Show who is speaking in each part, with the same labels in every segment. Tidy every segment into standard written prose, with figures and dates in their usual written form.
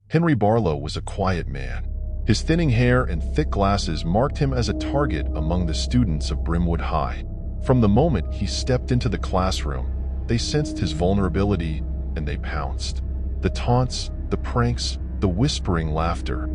Speaker 1: Henry Barlow was a quiet man. His thinning hair and thick glasses marked him as a target among the students of Brimwood High. From the moment he stepped into the classroom, they sensed his vulnerability and they pounced. The taunts, the pranks, the whispering laughter,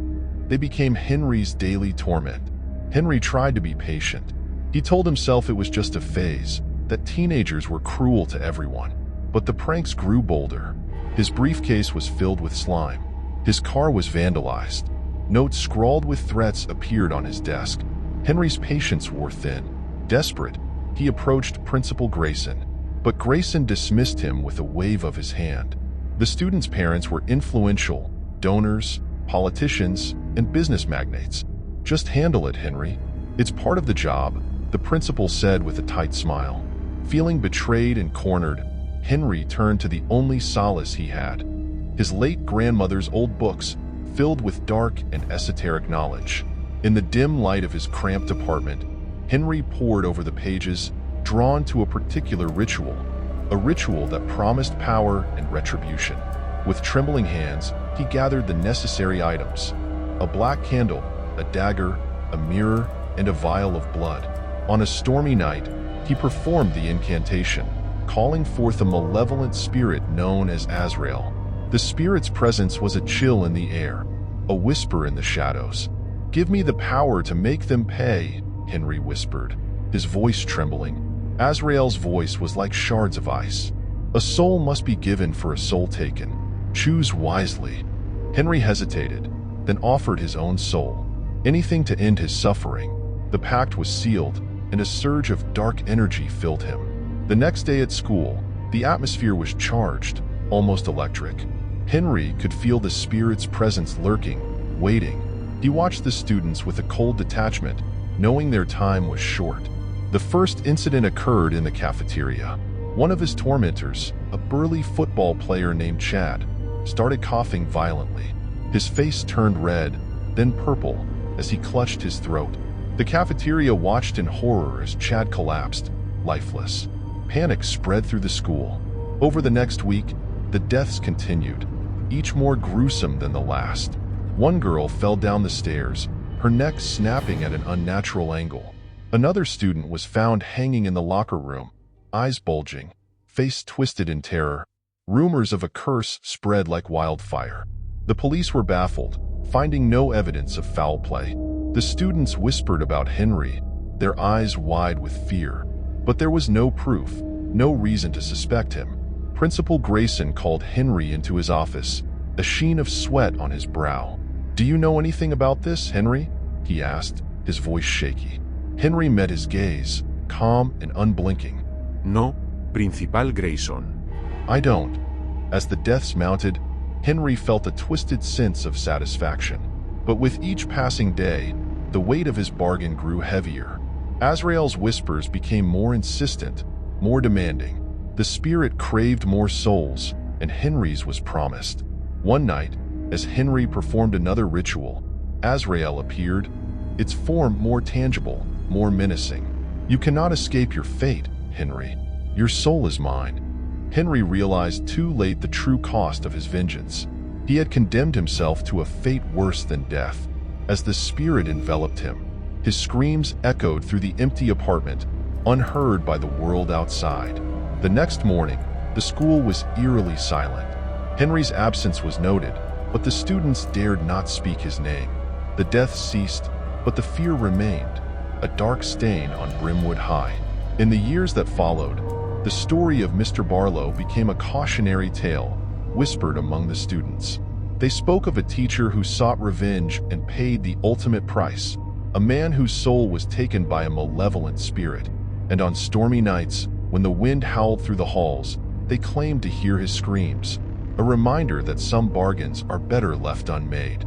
Speaker 1: they became Henry's daily torment. Henry tried to be patient. He told himself it was just a phase, that teenagers were cruel to everyone. But the pranks grew bolder. His briefcase was filled with slime. His car was vandalized. Notes scrawled with threats appeared on his desk. Henry's patience wore thin. Desperate, he approached Principal Grayson, but Grayson dismissed him with a wave of his hand. The students' parents were influential, donors, politicians, and business magnates. "Just handle it, Henry. It's part of the job," the principal said with a tight smile. Feeling betrayed and cornered, Henry turned to the only solace he had: his late grandmother's old books, filled with dark and esoteric knowledge. In the dim light of his cramped apartment, Henry pored over the pages, drawn to a particular ritual, a ritual that promised power and retribution. With trembling hands, he gathered the necessary items: a black candle, a dagger, a mirror, and a vial of blood. On a stormy night, he performed the incantation, calling forth a malevolent spirit known as Azrael. The spirit's presence was a chill in the air, a whisper in the shadows. "Give me the power to make them pay," Henry whispered, his voice trembling. Azrael's voice was like shards of ice. "A soul must be given for a soul taken. Choose wisely." Henry hesitated, then offered his own soul. Anything to end his suffering. The pact was sealed, and a surge of dark energy filled him. The next day at school, the atmosphere was charged, almost electric. Henry could feel the spirit's presence lurking, waiting. He watched the students with a cold detachment, knowing their time was short. The first incident occurred in the cafeteria. One of his tormentors, a burly football player named Chad, started coughing violently. His face turned red, then purple, as he clutched his throat. The cafeteria watched in horror as Chad collapsed, lifeless. Panic spread through the school. Over the next week, the deaths continued, each more gruesome than the last. One girl fell down the stairs, her neck snapping at an unnatural angle. Another student was found hanging in the locker room, eyes bulging, face twisted in terror. Rumors of a curse spread like wildfire. The police were baffled, finding no evidence of foul play. The students whispered about Henry, their eyes wide with fear. But there was no proof, no reason to suspect him. Principal Grayson called Henry into his office, a sheen of sweat on his brow. "Do you know anything about this, Henry?" he asked, his voice shaky. Henry met his gaze, calm and unblinking.
Speaker 2: "No, Principal Grayson."
Speaker 1: "I don't." As the deaths mounted, Henry felt a twisted sense of satisfaction. But with each passing day, the weight of his bargain grew heavier. Azrael's whispers became more insistent, more demanding. The spirit craved more souls, and Henry's was promised. One night, as Henry performed another ritual, Azrael appeared, its form more tangible, more menacing. "You cannot escape your fate, Henry. Your soul is mine." Henry realized too late the true cost of his vengeance. He had condemned himself to a fate worse than death. As the spirit enveloped him, his screams echoed through the empty apartment, unheard by the world outside. The next morning, the school was eerily silent. Henry's absence was noted, but the students dared not speak his name. The deaths ceased, but the fear remained, a dark stain on Brimwood High. In the years that followed, the story of Mr. Barlow became a cautionary tale, whispered among the students. They spoke of a teacher who sought revenge and paid the ultimate price, a man whose soul was taken by a malevolent spirit. And on stormy nights, when the wind howled through the halls, they claimed to hear his screams, a reminder that some bargains are better left unmade.